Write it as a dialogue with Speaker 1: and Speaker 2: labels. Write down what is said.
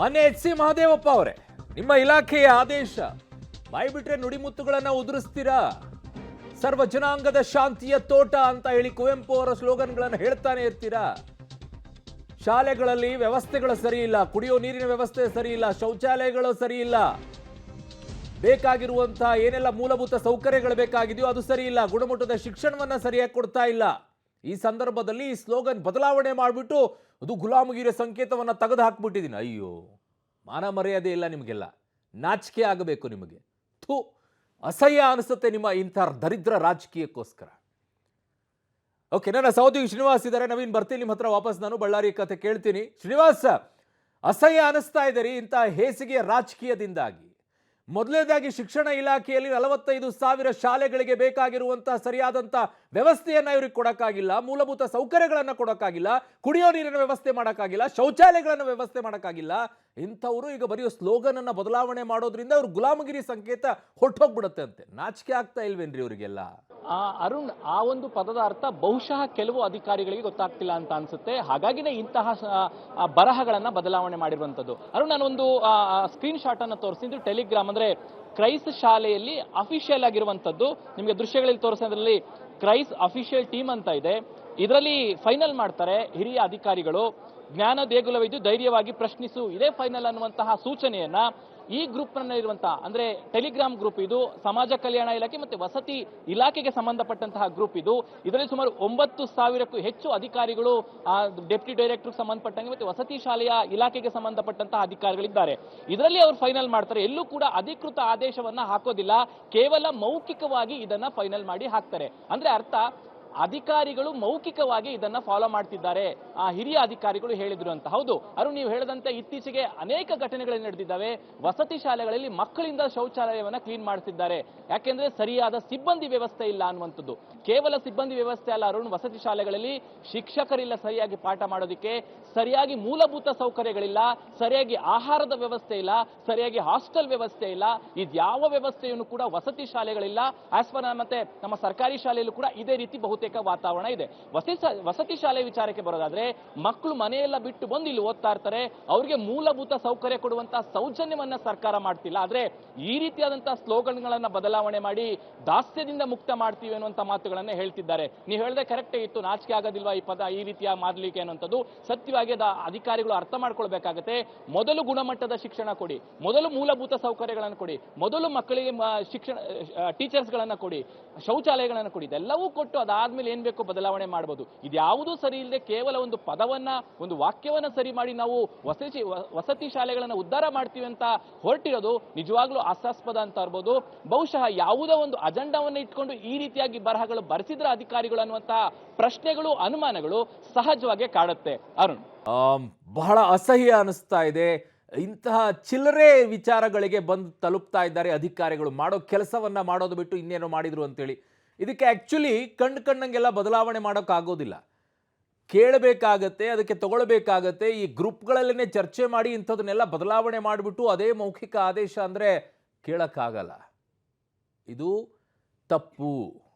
Speaker 1: ಮಾನ್ಯ H C Mahadevappa ಅವರೇ, ನಿಮ್ಮ ಇಲಾಖೆಯ ಆದೇಶ ಬಾಯ್ಬಿಟ್ರೆ ನುಡಿಮುತ್ತುಗಳನ್ನ ಉದುರಿಸ್ತೀರಾ? ಸರ್ವ ಜನಾಂಗದ ಶಾಂತಿಯ ತೋಟ ಅಂತ ಹೇಳಿ ಕುವೆಂಪು ಅವರ ಸ್ಲೋಗನ್ಗಳನ್ನು ಹೇಳ್ತಾನೆ ಇರ್ತೀರಾ? ಶಾಲೆಗಳಲ್ಲಿ ವ್ಯವಸ್ಥೆಗಳು ಸರಿ ಇಲ್ಲ, ಕುಡಿಯೋ ನೀರಿನ ವ್ಯವಸ್ಥೆ ಸರಿ ಇಲ್ಲ, ಶೌಚಾಲಯಗಳು ಸರಿ ಇಲ್ಲ, ಬೇಕಾಗಿರುವಂತಹ ಏನೆಲ್ಲ ಮೂಲಭೂತ ಸೌಕರ್ಯಗಳು ಬೇಕಾಗಿದೆಯೋ ಅದು ಸರಿ ಇಲ್ಲ, ಗುಣಮಟ್ಟದ ಶಿಕ್ಷಣವನ್ನ ಸರಿಯಾಗಿ ಕೊಡ್ತಾ ಇಲ್ಲ. ಈ ಸಂದರ್ಭದಲ್ಲಿ ಈ ಸ್ಲೋಗನ್ ಬದಲಾವಣೆ ಮಾಡಿಬಿಟ್ಟು ಅದು ಗುಲಾಮಗಿರಿ ಸಂಕೇತವನ್ನ ತೆಗೆದು ಹಾಕ್ಬಿಟ್ಟಿದ್ದೀನಿ. ಅಯ್ಯೋ, ಮಾನ ಮರ್ಯಾದೆ ಇಲ್ಲ ನಿಮಗೆಲ್ಲ, ನಾಚಿಕೆ ಆಗಬೇಕು ನಿಮಗೆ. ಥೂ, ಅಸಹ್ಯ ಅನಿಸುತ್ತೆ ನಿಮ್ಮ ಇಂಥ ದರಿದ್ರ ರಾಜಕೀಯಕ್ಕೋಸ್ಕರ. ಓಕೆ, ನನ್ನ ಸಹೋದ್ಯೋಗಿ ಶ್ರೀನಿವಾಸ್ ಇದ್ದಾರೆ. ನವೀನ್, ಬರ್ತೀನಿ ನಿಮ್ಮ ಹತ್ರ ವಾಪಸ್. ನಾನು ಬಳ್ಳಾರಿ ಕತೆ ಕೇಳ್ತೀನಿ. ಶ್ರೀನಿವಾಸ್, ಅಸಹ್ಯ ಅನಿಸ್ತಾ ಇದ್ದೀರಿ ಇಂಥ ಹೇಸಿಗೆಯ ರಾಜಕೀಯದಿಂದಾಗಿ. ಮೊದಲನೇದಾಗಿ ಶಿಕ್ಷಣ ಇಲಾಖೆಯಲ್ಲಿ 45,000 ಶಾಲೆಗಳಿಗೆ ಬೇಕಾಗಿರುವಂತಹ ಸರಿಯಾದಂಥ ವ್ಯವಸ್ಥೆಯನ್ನ ಇವ್ರಿಗೆ ಕೊಡೋಕ್ಕಾಗಿಲ್ಲ, ಮೂಲಭೂತ ಸೌಕರ್ಯಗಳನ್ನು ಕೊಡೋಕ್ಕಾಗಿಲ್ಲ, ಕುಡಿಯೋ ನೀರಿನ ವ್ಯವಸ್ಥೆ ಮಾಡೋಕ್ಕಾಗಿಲ್ಲ, ಶೌಚಾಲಯಗಳನ್ನು ವ್ಯವಸ್ಥೆ ಮಾಡೋಕ್ಕಾಗಿಲ್ಲ. ಇಂಥವರು ಈಗ ಬರೆಯೋ ಸ್ಲೋಗನ್ ಅನ್ನ ಬದಲಾವಣೆ ಮಾಡೋದ್ರಿಂದ ಅವ್ರ ಗುಲಾಮಗಿರಿ ಸಂಕೇತ ಹೊರಟೋಗ್ಬಿಡುತ್ತೆ ಅಂತೆ. ನಾಚಿಕೆ ಆಗ್ತಾ ಇಲ್ವೇನ್ರಿ ಇವರಿಗೆಲ್ಲ?
Speaker 2: ಅರುಣ್, ಆ ಒಂದು ಪದದ ಅರ್ಥ ಬಹುಶಃ ಕೆಲವು ಅಧಿಕಾರಿಗಳಿಗೆ ಗೊತ್ತಾಗ್ತಿಲ್ಲ ಅಂತ ಅನ್ಸುತ್ತೆ. ಹಾಗಾಗಿನೇ ಇಂತಹ ಬರಹಗಳನ್ನ ಬದಲಾವಣೆ ಮಾಡಿರುವಂತದ್ದು. ಅರುಣ್, ನಾನೊಂದು ಸ್ಕ್ರೀನ್ ಶಾಟ್ ಅನ್ನು ತೋರಿಸಿದ್ದು ಟೆಲಿಗ್ರಾಮ್, ಅಂದ್ರೆ ಕ್ರೈಸ್ ಶಾಲೆಯಲ್ಲಿ ಅಫಿಷಿಯಲ್ ಆಗಿರುವಂತದ್ದು. ನಿಮಗೆ ದೃಶ್ಯಗಳಲ್ಲಿ ತೋರಿಸೋದ್ರಲ್ಲಿ ಕ್ರೈಸ್ ಅಫಿಷಿಯಲ್ ಟೀಮ್ ಅಂತ ಇದೆ. ಇದರಲ್ಲಿ ಫೈನಲ್ ಮಾಡ್ತಾರೆ ಹಿರಿಯ ಅಧಿಕಾರಿಗಳು. ಜ್ಞಾನ ದೇಗುಲವಿದ್ದು ಧೈರ್ಯವಾಗಿ ಪ್ರಶ್ನಿಸು, ಇದೇ ಫೈನಲ್ ಅನ್ನುವಂತಹ ಸೂಚನೆಯನ್ನ ಈ ಗ್ರೂಪ್ ನಲ್ಲಿರುವಂತಹ, ಅಂದ್ರೆ ಟೆಲಿಗ್ರಾಮ್ ಗ್ರೂಪ್ ಇದು, ಸಮಾಜ ಕಲ್ಯಾಣ ಇಲಾಖೆ ಮತ್ತೆ ವಸತಿ ಇಲಾಖೆಗೆ ಸಂಬಂಧಪಟ್ಟಂತಹ ಗ್ರೂಪ್ ಇದು. ಇದರಲ್ಲಿ ಸುಮಾರು 9,000ಕ್ಕೂ ಹೆಚ್ಚು ಅಧಿಕಾರಿಗಳು, ಡೆಪ್ಟಿ ಡೈರೆಕ್ಟರ್ ಸಂಬಂಧಪಟ್ಟಂಗೆ ಮತ್ತೆ ವಸತಿ ಶಾಲೆಯ ಇಲಾಖೆಗೆ ಸಂಬಂಧಪಟ್ಟಂತಹ ಅಧಿಕಾರಿಗಳಿದ್ದಾರೆ. ಇದರಲ್ಲಿ ಅವರು ಫೈನಲ್ ಮಾಡ್ತಾರೆ. ಎಲ್ಲೂ ಕೂಡ ಅಧಿಕೃತ ಆದೇಶವನ್ನ ಹಾಕೋದಿಲ್ಲ, ಕೇವಲ ಮೌಖಿಕವಾಗಿ ಇದನ್ನ ಫೈನಲ್ ಮಾಡಿ ಹಾಕ್ತಾರೆ. ಅಂದ್ರೆ ಅರ್ಥ, ಅಧಿಕಾರಿಗಳು ಮೌಖಿಕವಾಗಿ ಇದನ್ನ ಫಾಲೋ ಮಾಡ್ತಿದ್ದಾರೆ, ಹಿರಿಯ ಅಧಿಕಾರಿಗಳು ಹೇಳಿದ್ರು ಅಂತ. ಹೌದು ಅರುಣ್, ನೀವು ಹೇಳದಂತೆ ಇತ್ತೀಚೆಗೆ ಅನೇಕ ಘಟನೆಗಳು ನಡೆದಿದ್ದಾವೆ. ವಸತಿ ಶಾಲೆಗಳಲ್ಲಿ ಮಕ್ಕಳಿಂದ ಶೌಚಾಲಯವನ್ನ ಕ್ಲೀನ್ ಮಾಡ್ತಿದ್ದಾರೆ. ಯಾಕೆಂದ್ರೆ ಸರಿಯಾದ ಸಿಬ್ಬಂದಿ ವ್ಯವಸ್ಥೆ ಇಲ್ಲ ಅನ್ನುವಂಥದ್ದು. ಕೇವಲ ಸಿಬ್ಬಂದಿ ವ್ಯವಸ್ಥೆ ಅಲ್ಲ ಅರುಣ್, ವಸತಿ ಶಾಲೆಗಳಲ್ಲಿ ಶಿಕ್ಷಕರಿಲ್ಲ ಸರಿಯಾಗಿ ಪಾಠ ಮಾಡೋದಕ್ಕೆ, ಸರಿಯಾಗಿ ಮೂಲಭೂತ ಸೌಕರ್ಯಗಳಿಲ್ಲ, ಸರಿಯಾಗಿ ಆಹಾರದ ವ್ಯವಸ್ಥೆ ಇಲ್ಲ, ಸರಿಯಾಗಿ ಹಾಸ್ಟೆಲ್ ವ್ಯವಸ್ಥೆ ಇಲ್ಲ. ಇದ್ಯಾವ ವ್ಯವಸ್ಥೆಯನ್ನು ಕೂಡ ವಸತಿ ಶಾಲೆಗಳಿಲ್ಲ. ಆಸ್ ಪರ್ ಮತ್ತೆ ನಮ್ಮ ಸರ್ಕಾರಿ ಶಾಲೆಯಲ್ಲೂ ಕೂಡ ಇದೇ ರೀತಿ ಬಹುತೇಕ ವಾತಾವರಣ ಇದೆ. ವಸತಿ ಶಾಲೆ ವಿಚಾರಕ್ಕೆ ಬರೋದಾದ್ರೆ, ಮಕ್ಕಳು ಮನೆಯೆಲ್ಲ ಬಿಟ್ಟು ಬಂದು ಇಲ್ಲಿ ಓದ್ತಾ ಇರ್ತಾರೆ. ಅವರಿಗೆ ಮೂಲಭೂತ ಸೌಕರ್ಯ ಕೊಡುವಂತಹ ಸೌಜನ್ಯವನ್ನ ಸರ್ಕಾರ ಮಾಡ್ತಿಲ್ಲ. ಆದ್ರೆ ಈ ರೀತಿಯಾದಂತಹ ಸ್ಲೋಗನ್ಗಳನ್ನ ಬದಲಾವಣೆ ಮಾಡಿ ದಾಸ್ಯದಿಂದ ಮುಕ್ತ ಮಾಡ್ತೀವಿ ಅನ್ನುವಂತ ಮಾತುಗಳನ್ನ ಹೇಳ್ತಿದ್ದಾರೆ. ನೀವು ಹೇಳಿದ್ರೆ ಕರೆಕ್ಟೇ ಇತ್ತು. ನಾಚಿಕೆ ಆಗೋದಿಲ್ವಾ ಈ ಪದ, ಈ ರೀತಿಯ ಮಾಡಲಿಕ್ಕೆ ಅನ್ನುವಂಥದ್ದು? ಸತ್ಯವಾಗಿ ಅಧಿಕಾರಿಗಳು ಅರ್ಥ ಮಾಡ್ಕೊಳ್ಬೇಕಾಗತ್ತೆ. ಮೊದಲು ಗುಣಮಟ್ಟದ ಶಿಕ್ಷಣ ಕೊಡಿ, ಮೊದಲು ಮೂಲಭೂತ ಸೌಕರ್ಯಗಳನ್ನು ಕೊಡಿ, ಮೊದಲು ಮಕ್ಕಳಿಗೆ ಶಿಕ್ಷಣ ಟೀಚರ್ಸ್ ಗಳನ್ನ ಕೊಡಿ, ಶೌಚಾಲಯಗಳನ್ನು ಕೊಡಿ. ಇದೆಲ್ಲವೂ ಕೊಟ್ಟು ಅದಾದ್ಮೇಲೆ ಏನ್ ಬೇಕೋ ಬದಲಾವಣೆ ಮಾಡಬಹುದು. ಇದ್ಯಾವುದೂ ಸರಿ ಇಲ್ಲದೆ ಕೇವಲ ಒಂದು ಪದವನ್ನ, ಒಂದು ವಾಕ್ಯವನ್ನ ಸರಿ ಮಾಡಿ ನಾವು ವಸತಿ ಶಾಲೆಗಳನ್ನ ಉದ್ಧಾರ ಮಾಡ್ತೀವಿ ಅಂತ ಹೊರಟಿರೋದು ನಿಜವಾಗ್ಲೂ ಹಾಸ್ಯಾಸ್ಪದ ಅಂತ ಇರ್ಬೋದು. ಬಹುಶಃ ಯಾವುದೋ ಒಂದು ಅಜೆಂಡಾವನ್ನ ಇಟ್ಕೊಂಡು ಈ ರೀತಿಯಾಗಿ ಬರಹಗಳು ಬರೆಸಿದ್ರ ಅಧಿಕಾರಿಗಳು ಅನ್ನುವಂತಹ ಪ್ರಶ್ನೆಗಳು, ಅನುಮಾನಗಳು ಸಹಜವಾಗಿ ಕಾಡುತ್ತೆ ಅರುಣ್.
Speaker 1: ಬಹಳ ಅಸಹ್ಯ ಅನಿಸ್ತಾ ಇದೆ. ಇಂತಹ ಚಿಲ್ಲರೆ ವಿಚಾರಗಳಿಗೆ ಬಂದು ತಲುಪ್ತಾ ಇದ್ದಾರೆ ಅಧಿಕಾರಿಗಳು. ಮಾಡೋ ಕೆಲಸವನ್ನ ಮಾಡೋದು ಬಿಟ್ಟು ಇನ್ನೇನೋ ಮಾಡಿದ್ರು ಅಂತೇಳಿ. ಇದಕ್ಕೆ ಆ್ಯಕ್ಚುಲಿ ಕಣ್ಣಂಗೆಲ್ಲ ಬದಲಾವಣೆ ಮಾಡೋಕ್ಕಾಗೋದಿಲ್ಲ. ಕೇಳಬೇಕಾಗತ್ತೆ, ಅದಕ್ಕೆ ತಗೊಳ್ಬೇಕಾಗತ್ತೆ. ಈ ಗ್ರೂಪ್ಗಳಲ್ಲೇ ಚರ್ಚೆ ಮಾಡಿ ಇಂಥದನ್ನೆಲ್ಲ ಬದಲಾವಣೆ ಮಾಡಿಬಿಟ್ಟು ಅದೇ ಮೌಖಿಕ ಆದೇಶ ಅಂದರೆ ಕೇಳೋಕ್ಕಾಗಲ್ಲ. ಇದು ತಪ್ಪು.